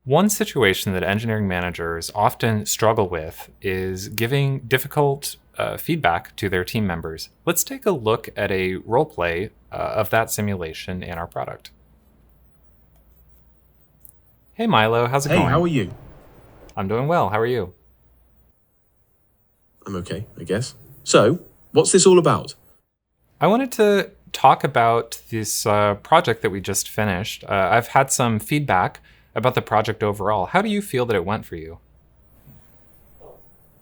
One situation that engineering managers often struggle with is giving difficult feedback to their team members. Let's take a look at a role play of that simulation in our product. Hey Milo, how's it Hey, how going? are you? I'm doing well. How are you? I'm okay, I guess. So, what's this all about? I wanted to talk about this project that we just finished. I've had some feedback about the project overall. How do you feel that it went for you?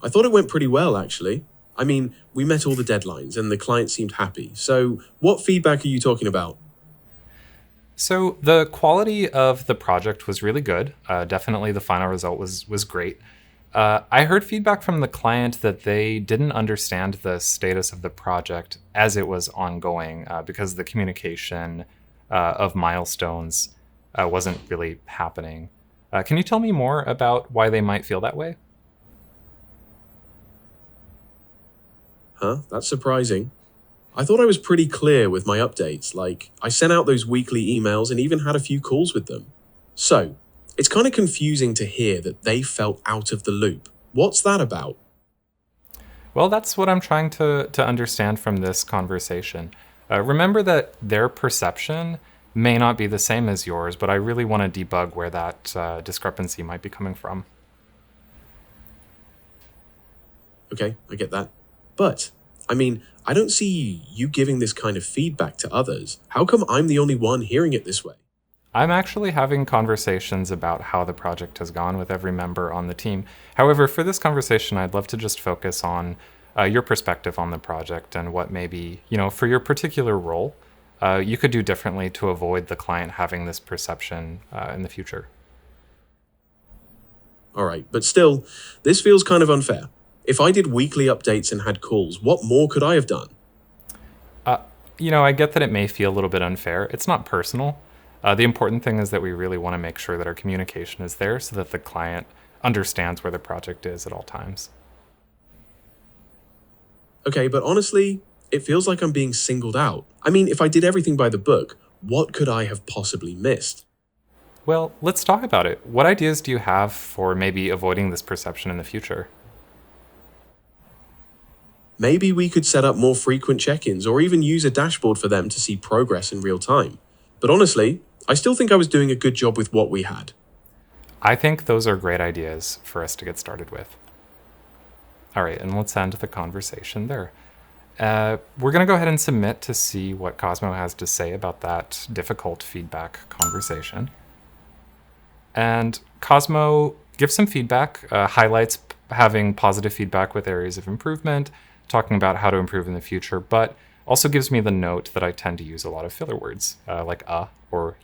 I thought it went pretty well, actually. I mean, we met all the deadlines and the client seemed happy. So, what feedback are you talking about? So the quality of the project was really good. Definitely, the final result was great. I heard feedback from the client that they didn't understand the status of the project as it was ongoing because the communication of milestones wasn't really happening. Can you tell me more about why they might feel that way? Huh? That's surprising. I thought I was pretty clear with my updates. Like, I sent out those weekly emails and even had a few calls with them. So, it's kind of confusing to hear that they felt out of the loop. What's that about? Well, that's what I'm trying to understand from this conversation. Remember that their perception may not be the same as yours, but I really want to debug where that discrepancy might be coming from. Okay, I get that. But, I mean, I don't see you giving this kind of feedback to others. How come I'm the only one hearing it this way? I'm actually having conversations about how the project has gone with every member on the team. However, for this conversation, I'd love to just focus on your perspective on the project and what maybe, for your particular role, you could do differently to avoid the client having this perception in the future. All right, but still, this feels kind of unfair. If I did weekly updates and had calls, what more could I have done? Uh, I get that it may feel a little bit unfair. It's not personal. The important thing is that we really want to make sure that our communication is there so that the client understands where the project is at all times. Okay, but honestly, it feels like I'm being singled out. I mean, if I did everything by the book, what could I have possibly missed? Well, let's talk about it. What ideas do you have for maybe avoiding this perception in the future? Maybe we could set up more frequent check ins or even use a dashboard for them to see progress in real time. But honestly, I still think I was doing a good job with what we had. I think those are great ideas for us to get started with. All right, and let's end the conversation there. We're going to go ahead and submit to see what Cosmo has to say about that difficult feedback conversation. And Cosmo gives some feedback, highlights having positive feedback with areas of improvement, talking about how to improve in the future, but also gives me the note that I tend to use a lot of filler words, like or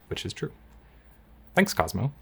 which is true. Thanks, Cosmo.